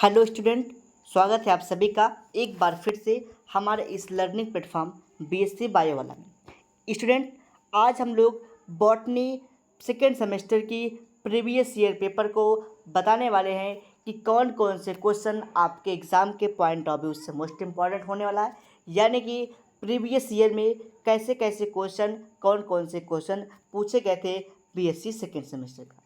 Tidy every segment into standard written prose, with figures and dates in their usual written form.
Hello student, स्वागत है आप सभी का एक बार फिर से हमारे इस लर्निंग प्लेटफॉर्म बीएससी बायो वाला में। स्टूडेंट, आज हम लोग बॉटनी सेकेंड सेमेस्टर की प्रीवियस ईयर पेपर को बताने वाले हैं कि कौन कौन से क्वेश्चन आपके एग्ज़ाम के पॉइंट ऑफ व्यू से मोस्ट इम्पॉर्टेंट होने वाला है, यानी कि प्रीवियस ईयर में कैसे कैसे क्वेश्चन, कौन कौन से क्वेश्चन पूछे गए थे बीएससी सेकेंड सेमेस्टर का।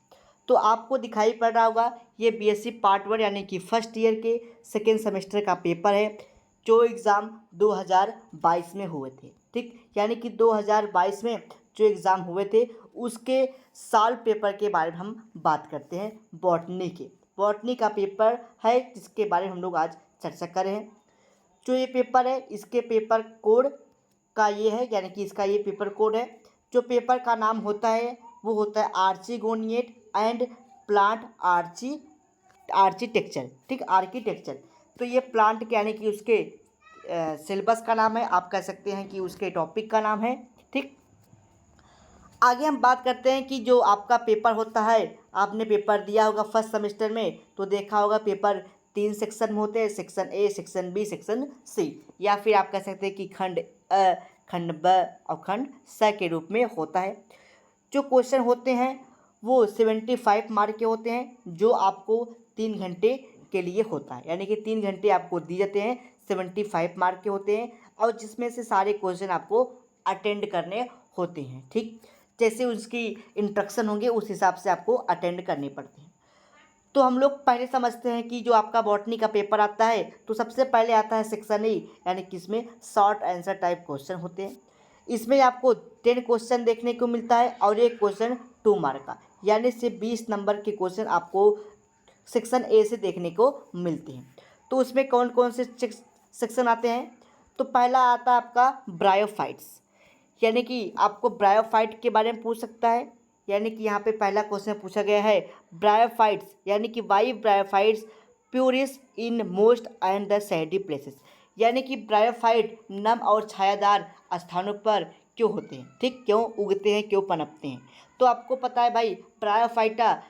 तो आपको दिखाई पड़ रहा होगा ये बीएससी पार्ट 1 यानी कि फर्स्ट ईयर के सेकेंड सेमेस्टर का पेपर है जो एग्ज़ाम 2022 में हुए थे। ठीक, यानी कि 2022 में जो एग्ज़ाम हुए थे उसके साल पेपर के बारे में हम बात करते हैं। बॉटनी का पेपर है जिसके बारे में हम लोग आज चर्चा कर रहे हैं। जो ये पेपर है इसके पेपर कोड का ये है, यानी कि इसका ये पेपर कोड है। जो पेपर का नाम होता है वो होता है आर्चिगोनिएट एंड प्लांट आर्किटेक्चर। ठीक, आर्किटेक्चर। तो ये प्लांट के यानी कि उसके सिलेबस का नाम है, आप कह सकते हैं कि उसके टॉपिक का नाम है। ठीक, आगे हम बात करते हैं कि जो आपका पेपर होता है, आपने पेपर दिया होगा फर्स्ट सेमेस्टर में तो देखा होगा पेपर 3 सेक्शन में होते हैं, section A, section B, section C, या फिर आप कह सकते हैं कि खंड अ, खंड ब और खंड स के रूप में होता है। जो क्वेश्चन होते हैं वो 75 मार्क के होते हैं, जो आपको 3 घंटे के लिए होता है, यानी कि 3 घंटे आपको दिए जाते हैं, 75 मार्क के होते हैं, और जिसमें से सारे क्वेश्चन आपको अटेंड करने होते हैं। ठीक, जैसे उसकी इंस्ट्रक्शन होंगे उस हिसाब से आपको अटेंड करने पड़ते हैं। तो हम लोग पहले समझते हैं कि जो आपका बॉटनी का पेपर आता है तो सबसे पहले आता है सेक्शन ए, यानी कि इसमें शॉर्ट आंसर टाइप क्वेश्चन होते हैं। इसमें आपको 10 क्वेश्चन देखने को मिलता है और एक क्वेश्चन 2 मार्क का, यानी सिर्फ 20 नंबर के क्वेश्चन आपको सेक्शन ए से देखने को मिलते हैं। तो उसमें कौन कौन से सेक्शन आते हैं, तो पहला आता है आपका ब्रायोफाइट्स, यानी कि आपको ब्रायोफाइट के बारे में पूछ सकता है। यानी कि यहाँ पे पहला क्वेश्चन पूछा गया है ब्रायोफाइट्स, यानी कि वाई ब्रायोफाइट्स प्यूरिस in most and the shady places, यानी कि ब्रायोफाइट नम और छायादार स्थानों पर क्यों होते हैं। ठीक, क्यों उगते हैं, क्यों पनपते हैं। तो आपको पता है भाई ब्रायोफाइटा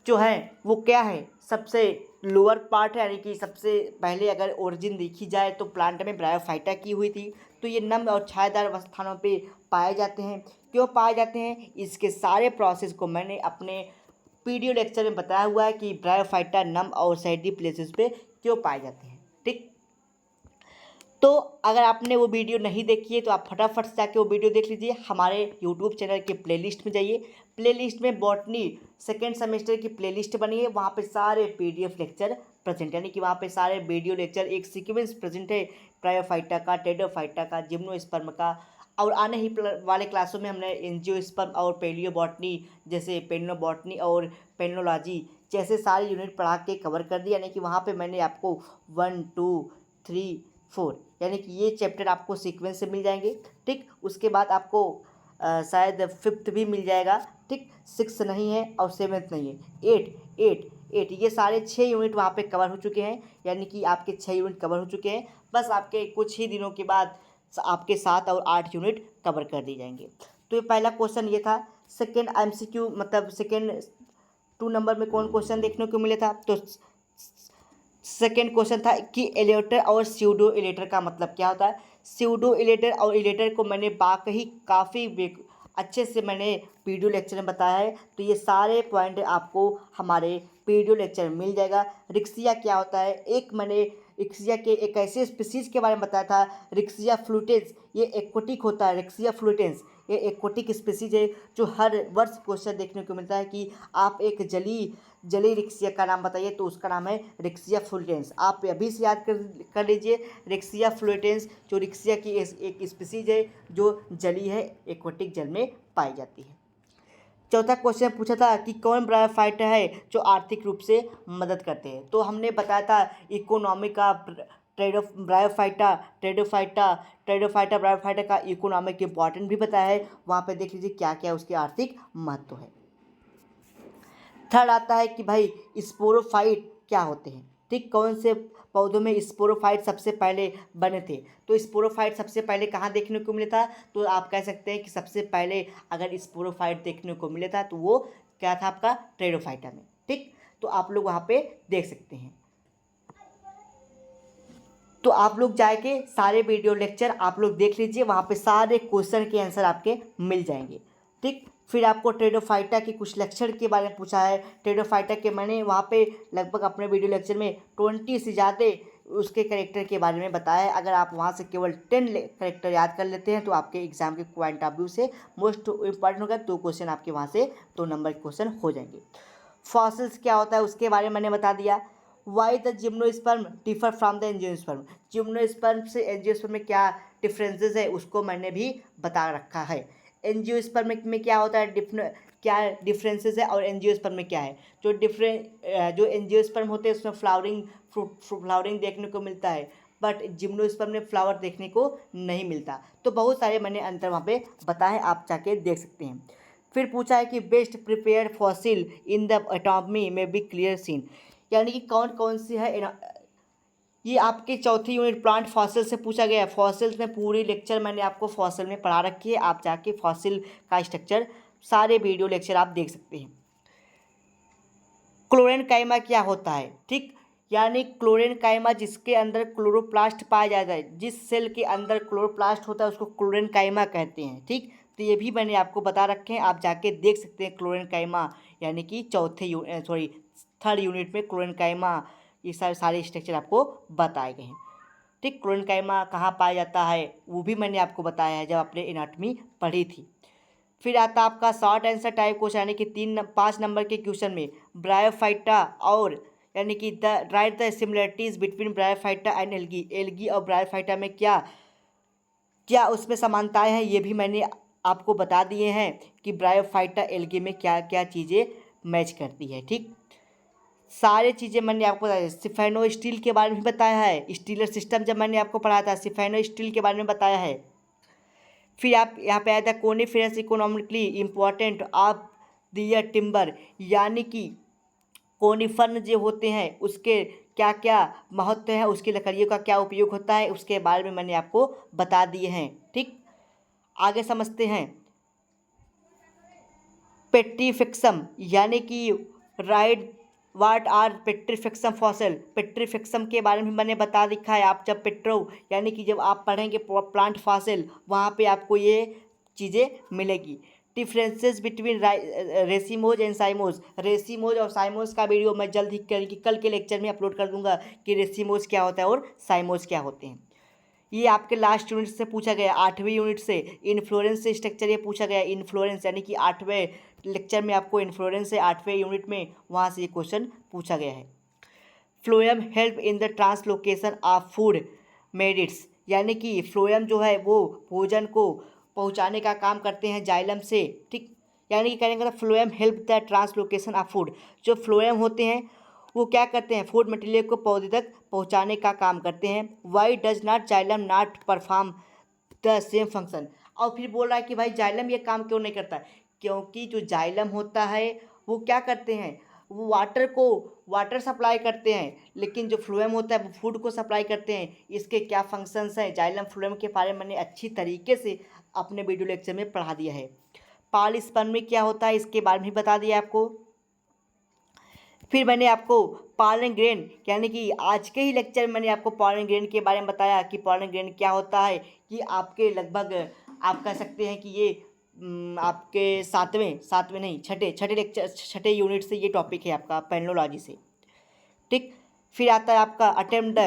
जो है वो क्या है, सबसे लोअर पार्ट है, यानी कि सबसे पहले अगर ओरिजिन देखी जाए तो प्लांट में ब्रायोफाइटा की हुई थी। तो ये नम और छायादार स्थानों पे पाए जाते हैं। क्यों पाए जाते हैं, इसके सारे प्रोसेस को मैंने अपने पीडियो लेक्चर में बताया हुआ है कि ब्रायोफाइटा नम और सैडी प्लेसेस पे क्यों पाए जाते हैं। ठीक, तो अगर आपने वो वीडियो नहीं देखी है तो आप फटाफट से जाके वो वीडियो देख लीजिए। हमारे यूट्यूब चैनल के प्लेलिस्ट में जाइए, प्लेलिस्ट में बॉटनी सेकेंड सेमेस्टर की प्लेलिस्ट बनी है, वहाँ पे सारे पीडीएफ लेक्चर प्रेजेंट, यानी कि वहाँ पे सारे वीडियो लेक्चर एक सीक्वेंस प्रेजेंट है, ब्रायोफाइटा का, टेडोफाइटा का, जिम्नोस्पर्म का। और आने ही वाले क्लासों में हमने एंजियोस्पर्म और पेलियो बॉटनी जैसे पेनोबॉटनी और पेनोलॉजी जैसे सारे यूनिट पढ़ा के कवर कर दिया, यानी कि वहाँ पे मैंने आपको 1, 2, 3, 4 यानी कि ये चैप्टर आपको सीक्वेंस से मिल जाएंगे। ठीक, उसके बाद आपको शायद 5th भी मिल जाएगा। ठीक, 6 नहीं है और 7th नहीं है, 8 ये सारे 6 यूनिट वहाँ पे कवर हो चुके हैं, यानी कि आपके 6 यूनिट कवर हो चुके हैं। बस आपके कुछ ही दिनों के बाद आपके 7 और 8 यूनिट कवर कर दिए जाएंगे। तो ये पहला क्वेश्चन ये था। सेकेंड एमसीक्यू मतलब सेकेंड 2 नंबर में कौन क्वेश्चन देखने को मिला था, तो सेकेंड क्वेश्चन था कि एलेटर और स्यूडो एलेटर का मतलब क्या होता है। स्यूडो एलेटर और एलेटर को मैंने बाकी काफ़ी अच्छे से मैंने वीडियो लेक्चर में बताया है, तो ये सारे पॉइंट आपको हमारे वीडियो लेक्चर में मिल जाएगा। रिक्सिया क्या होता है, एक मैंने रिक्सिया के एक ऐसे स्पीसीज के बारे में बताया था, रिक्सिया फ्लूटेंस, ये एक्वटिक होता है। रिक्सिया फ्लूटेंस ये एक्वटिक स्पीसीज है जो हर वर्ष क्वेश्चन देखने को मिलता है कि आप एक जली रिक्सिया का नाम बताइए, तो उसका नाम है रिक्सिया फ्लूटेंस। आप अभी से याद कर लीजिए, रिक्सिया फ्लूटेंस जो रिक्सिया की एक स्पीसीज है जो जली है, एक्वाटिक जल में पाई जाती है। चौथा क्वेश्चन पूछा था कि कौन ब्रायोफाइटा है जो आर्थिक रूप से मदद करते हैं, तो हमने बताया था इकोनॉमी का ब्रायोफाइटा का इकोनॉमिक इंपॉर्टेंट भी बताया है, वहाँ पे देख लीजिए क्या क्या उसके आर्थिक महत्व है। थर्ड आता है कि भाई स्पोरोफाइट क्या होते हैं। ठीक, कौन से पौधों में स्पोरोफाइट सबसे पहले बने थे, तो स्पोरोफाइट सबसे पहले कहाँ देखने को मिला था, तो आप कह सकते हैं कि सबसे पहले अगर स्पोरोफाइट देखने को मिला था तो वो क्या था आपका टेरिडोफाइटा में। ठीक, तो आप लोग वहाँ पे देख सकते हैं। तो आप लोग जाके सारे वीडियो लेक्चर आप लोग देख लीजिए, वहाँ पे सारे क्वेश्चन के आंसर आपके मिल जाएंगे। ठीक, फिर आपको टेरिडोफाइटा के कुछ लक्षण के बारे में पूछा है। टेरिडोफाइटा के मैंने वहाँ पे लगभग अपने वीडियो लेक्चर में 20 से ज़्यादा उसके करेक्टर के बारे में बताया है। अगर आप वहाँ से केवल 10 करेक्टर याद कर लेते हैं तो आपके एग्जाम के पॉइंट ऑफ व्यू से मोस्ट इंपॉर्टेंट होगा। 2 क्वेश्चन आपके वहाँ से 2 नंबर के क्वेश्चन हो जाएंगे। फॉसिल्स क्या होता है उसके बारे में मैंने बता दिया। Why the gymnosperm differ from the angiosperm, gymnosperm से एंजियोस्पर्म में क्या डिफरेंसेस है उसको मैंने भी बता रखा है। एंजियोस्पर्म में क्या होता है, क्या डिफरेंसेस है और एंजियोस्पर्म में क्या है। जो एंजियोस्पर्म होते हैं उसमें फ्लावरिंग देखने को मिलता है, बट जिम्नोस्पर्म में फ्लावर देखने को नहीं मिलता। तो बहुत सारे मैंने अंतर वहाँ पे बताए, आप जाके देख सकते हैं। फिर पूछा है कि best prepared fossil in the एटॉमी में बी क्लियर सीन, यानी कि कौन कौन सी है। ये आपके चौथी यूनिट प्लांट फॉसिल से पूछा गया है। फॉसिल्स में पूरी लेक्चर मैंने आपको फॉसिल में पढ़ा रखी है, आप जाके फॉसिल का स्ट्रक्चर सारे वीडियो लेक्चर आप देख सकते हैं। क्लोरेनकाइमा क्या होता है, ठीक, यानी क्लोरेनकाइमा जिसके अंदर क्लोरोप्लास्ट पाया जाता है, जिस सेल के अंदर क्लोरोप्लास्ट होता है उसको क्लोरेनकाइमा कहते हैं। ठीक, तो ये भी मैंने आपको बता रखे हैं, आप जाके देख सकते हैं क्लोरेनकाइमा, यानी कि थर्ड यूनिट में क्लोरेनकाइमा ये सारे स्ट्रक्चर आपको बताए गए हैं। ठीक, क्लोरेनकाइमा कहाँ पाया जाता है वो भी मैंने आपको बताया है जब आपने एनाटॉमी पढ़ी थी। फिर आता आपका शॉर्ट आंसर टाइप क्वेश्चन, यानी कि 5 नंबर के क्वेश्चन में ब्रायोफाइटा और यानी कि the right the similarities between bryophyta and algae, algae और ब्रायोफाइटा में क्या क्या उसमें समानताएं हैं ये भी मैंने आपको बता दिए हैं कि ब्रायोफाइटा एल्गी में क्या क्या चीज़ें मैच करती है। ठीक, सारे चीज़ें मैंने आपको बताया। सिफेनो स्टील के बारे में बताया है, स्टीलर सिस्टम जब मैंने आपको पढ़ाया था सिफेनो स्टील के बारे में बताया है। फिर आप यहाँ पे आया था coniferous economically important of the timber, यानी कि कोनिफर जो होते हैं उसके क्या क्या महत्व है, उसकी लकड़ियों का क्या उपयोग होता है, उसके बारे में मैंने आपको बता दिए हैं। ठीक, आगे समझते हैं। पेट्रीफिक्सम, यानी कि राइट वाट आर पेट्रीफिक्सम फॉसिल, पेट्रीफिक्सम के बारे में मैंने बता दिखा है। आप जब यानी कि जब आप पढ़ेंगे प्लांट फॉसिल वहाँ पे आपको ये चीज़ें मिलेगी। Differences between racemose and cymose, racemose और साइमोज का वीडियो मैं जल्द ही कल के लेक्चर में अपलोड कर दूंगा कि रेसिमोज क्या होता है और साइमोज क्या होते हैं। ये आपके लास्ट यूनिट से पूछा गया, 8वीं यूनिट से इन्फ्लोरेंस से स्ट्रक्चर ये पूछा गया। इन्फ्लोरेंस यानी कि 8वें लेक्चर में आपको इन्फ्लोरेंस से 8वें यूनिट में वहाँ से ये क्वेश्चन पूछा गया है। Phloem help in the translocation of food मेडिट्स, यानी कि फ्लोएम जो है वो भोजन को पहुँचाने का काम करते हैं जाइलम से। ठीक, यानी कि कहने का phloem help the translocation of food, जो फ्लोएम होते हैं वो क्या करते हैं फूड मटेरियल को पौधे तक पहुंचाने का काम करते हैं। Why does not xylem not perform the same function, और फिर बोल रहा है कि भाई जाइलम ये काम क्यों नहीं करता, क्योंकि जो जाइलम होता है वो क्या करते हैं, वो वाटर सप्लाई करते हैं, लेकिन जो फ्लोएम होता है वो फूड को सप्लाई करते हैं। इसके क्या फंक्शंस हैं जाइलम फ्लोएम के बारे में मैंने अच्छी तरीके से अपने वीडियो लेक्चर में पढ़ा दिया है। पॉलीस्पर्म में क्या होता है इसके बारे में भी बता दिया आपको। फिर मैंने आपको पॉलन ग्रेन, यानी कि आज के ही लेक्चर में मैंने आपको पॉलन ग्रेन के बारे में बताया कि पॉलन ग्रेन क्या होता है, कि आपके लगभग आप कह सकते हैं कि ये आपके सातवें नहीं छठे यूनिट से ये टॉपिक है आपका पेनोलॉजी से। ठीक, फिर आता है आपका अटेम्प्ट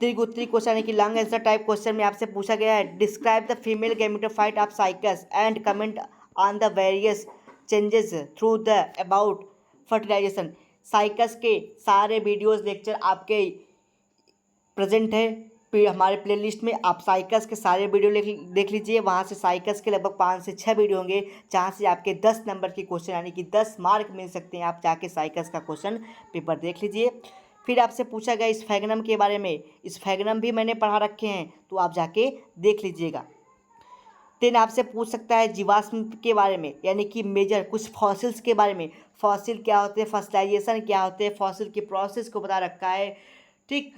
त्रिगुत्री क्वेश्चन, यानी कि लॉन्ग आंसर टाइप क्वेश्चन में आपसे पूछा गया है describe the female gametophyte of cycas and comment on the various changes through the about fertilization. Cycas के सारे वीडियोस लेक्चर आपके प्रेजेंट है हमारे प्लेलिस्ट में, आप साइकस के सारे वीडियो देख लीजिए। वहाँ से साइकस के लगभग 5 से 6 वीडियो होंगे जहाँ से आपके 10 नंबर के क्वेश्चन यानी कि 10 मार्क मिल सकते हैं। आप जाके साइकस का क्वेश्चन पेपर देख लीजिए। फिर आपसे पूछा गया स्फैगनम के बारे में, स्फैगनम भी मैंने पढ़ा रखे हैं तो आप जाके देख लीजिएगा। देन आपसे पूछ सकता है जीवाश्म के बारे में, यानी कि मेजर कुछ फॉसिल्स के बारे में, फॉसिल क्या होते हैं, फॉसिलाइजेशन क्या होते हैं, फॉसिल के प्रोसेस को बता रखा है। ठीक,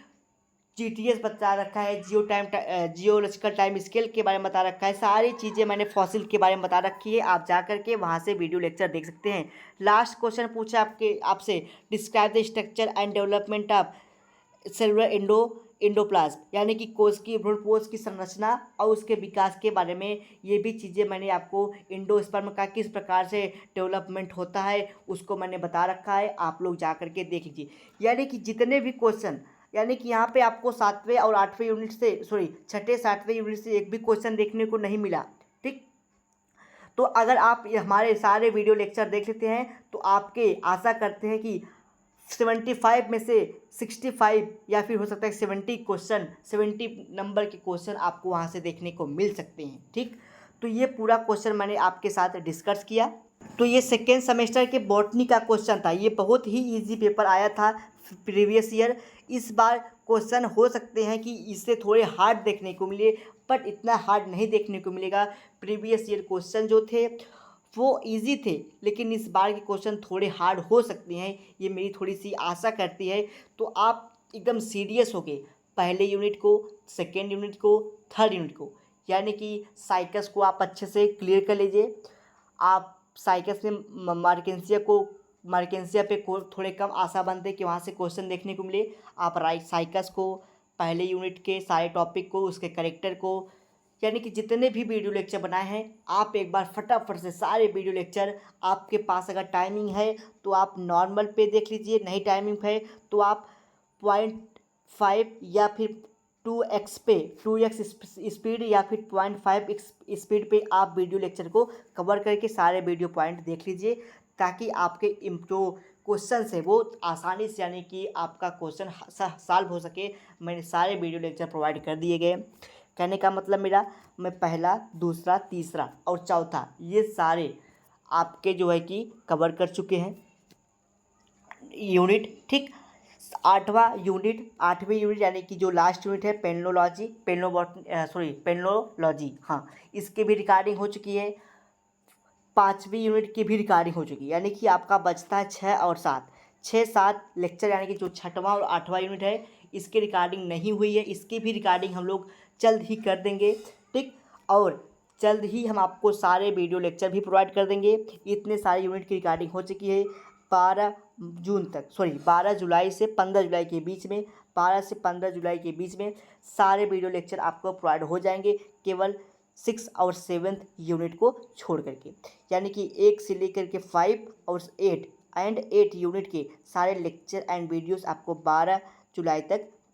GTS बता रखा है, जियोलॉजिकल टाइम स्केल के बारे में बता रखा है, सारी चीज़ें मैंने फॉसिल के बारे में बता रखी है। आप जा कर के वहाँ से वीडियो लेक्चर देख सकते हैं। लास्ट क्वेश्चन पूछा आपसे, describe the structure and development of cellular endoplasm, यानी कि कोश की भ्रूणपोष की संरचना और उसके विकास के बारे में ये भी चीज़ें मैंने आपको एंडोस्पर्म का किस प्रकार से डेवलपमेंट होता है उसको मैंने बता रखा है। आप लोग जा कर के देख लीजिए। यानी कि जितने भी क्वेश्चन, यानी कि यहाँ पे आपको 7वें और 8वें यूनिट से, सॉरी 6ठे 7वें यूनिट से एक भी क्वेश्चन देखने को नहीं मिला। ठीक, तो अगर आप हमारे सारे वीडियो लेक्चर देख लेते हैं तो आपके आशा करते हैं कि 75 में से 65 या फिर हो सकता है 70 नंबर के क्वेश्चन आपको वहाँ से देखने को मिल सकते हैं। ठीक, तो ये पूरा क्वेश्चन मैंने आपके साथ डिस्कस किया। तो ये सेकेंड सेमेस्टर के बॉटनी का क्वेश्चन था। ये बहुत ही इजी पेपर आया था प्रीवियस ईयर। इस बार क्वेश्चन हो सकते हैं कि इससे थोड़े हार्ड देखने को मिले, बट इतना हार्ड नहीं देखने को मिलेगा। प्रीवियस ईयर क्वेश्चन जो थे वो इजी थे, लेकिन इस बार के क्वेश्चन थोड़े हार्ड हो सकते हैं, ये मेरी थोड़ी सी आशा करती है। तो आप एकदम सीरियस हो गए पहले यूनिट को, सेकेंड यूनिट को, थर्ड यूनिट को, यानी कि साइकस को आप अच्छे से क्लियर कर लीजिए। आप साइकस में मार्केंसिया पे थोड़े कम आशा बनते कि वहाँ से क्वेश्चन देखने को मिले। आप साइकस को, पहले यूनिट के सारे टॉपिक को, उसके करेक्टर को, यानी कि जितने भी वीडियो लेक्चर बनाए हैं आप एक बार फटाफट से सारे वीडियो लेक्चर, आपके पास अगर टाइमिंग है तो आप नॉर्मल पे देख लीजिए, नहीं टाइमिंग है तो आप 0.5 या फिर 2x पे 2x स्पीड या फिर 0.5 स्पीड पे आप वीडियो लेक्चर को कवर करके सारे वीडियो पॉइंट देख लीजिए, ताकि आपके जो क्वेश्चन है वो आसानी से, यानी कि आपका क्वेश्चन सॉल्व हो सके। मैंने सारे वीडियो लेक्चर प्रोवाइड कर दिए गए। कहने का मतलब मेरा, मैं पहला, दूसरा, तीसरा और चौथा ये सारे आपके जो है कि कवर कर चुके हैं यूनिट। ठीक, 8वें यूनिट यानी कि जो लास्ट यूनिट है पेनोलॉजी, हाँ, इसकी भी रिकॉर्डिंग हो चुकी है। 5वीं यूनिट की भी रिकॉर्डिंग हो चुकी है, यानी कि आपका बचता है 6 और 7, 6-7 लेक्चर, यानी कि जो 6वां और 8वां यूनिट है इसकी रिकॉर्डिंग नहीं हुई है। इसकी भी रिकॉर्डिंग हम लोग जल्द ही कर देंगे। ठीक, और जल्द ही हम आपको सारे वीडियो लेक्चर भी प्रोवाइड कर देंगे। इतने सारे यूनिट की रिकॉर्डिंग हो चुकी है। 12 जुलाई से 15 जुलाई के बीच में, 12 से 15 जुलाई के बीच में सारे वीडियो लेक्चर आपको प्रोवाइड हो जाएंगे, केवल 6 और 7th यूनिट को छोड़ करके, यानी कि 1 से लेकर के 5 और 8 यूनिट के सारे लेक्चर एंड वीडियोस आपको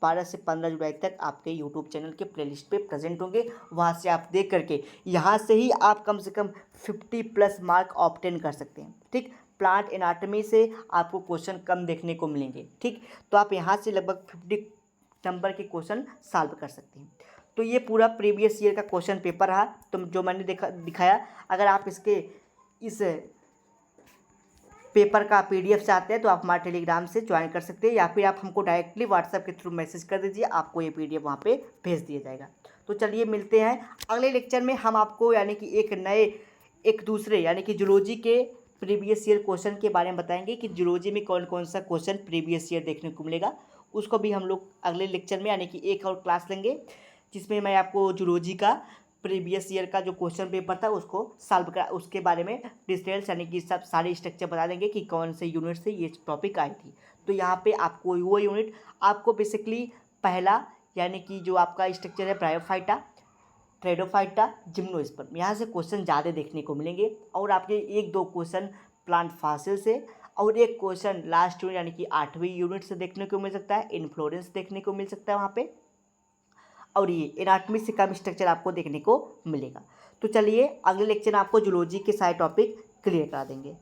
12 से 15 जुलाई तक आपके यूट्यूब चैनल के प्लेलिस्ट पे प्रेजेंट होंगे। वहाँ से आप देख करके, यहाँ से ही आप कम से कम 50+ मार्क ऑब्टेन कर सकते हैं। ठीक, प्लांट एनाटॉमी से आपको क्वेश्चन कम देखने को मिलेंगे। ठीक, तो आप यहाँ से लगभग 50 नंबर के क्वेश्चन सॉल्व कर सकते हैं। तो ये पूरा प्रीवियस ईयर का क्वेश्चन पेपर रहा, तो जो मैंने दिखाया। अगर आप इस पेपर का PDF चाहते हैं तो आप हमारे टेलीग्राम से ज्वाइन कर सकते हैं, या फिर आप हमको डायरेक्टली व्हाट्सएप के थ्रू मैसेज कर दीजिए, आपको ये PDF वहाँ पे भेज दिया जाएगा। तो चलिए मिलते हैं अगले लेक्चर में। हम आपको यानी कि एक दूसरे यानी कि जूलॉजी के प्रीवियस ईयर क्वेश्चन के बारे में बताएंगे कि जूलॉजी में कौन कौन सा क्वेश्चन प्रीवियस ईयर देखने को मिलेगा। उसको भी हम लोग अगले लेक्चर में, यानी कि एक और क्लास लेंगे, जिसमें मैं आपको जूलॉजी का प्रीवियस ईयर का जो क्वेश्चन पेपर था उसको सॉल्व कर, उसके बारे में डिटेल्स, यानी कि सब सारे स्ट्रक्चर बता देंगे कि कौन से यूनिट से ये टॉपिक आई थी। तो यहाँ पे आपको वो यूनिट आपको बेसिकली पहला, यानी कि जो आपका स्ट्रक्चर है ब्रायोफाइटा, ट्रेडोफाइटा, जिम्नोस्पर्म, यहाँ से क्वेश्चन ज़्यादा देखने को मिलेंगे। और आपके 1-2 क्वेश्चन प्लांट फॉसिल से, और एक क्वेश्चन लास्ट यूनिट यानी कि 8वीं यूनिट से देखने को मिल सकता है। इन्फ्लोरेंस देखने को मिल सकता है वहाँ पे, और ये एनाटॉमी से कम स्ट्रक्चर आपको देखने को मिलेगा। तो चलिए अगले लेक्चर में आपको जूलॉजी के सारे टॉपिक क्लियर करा देंगे।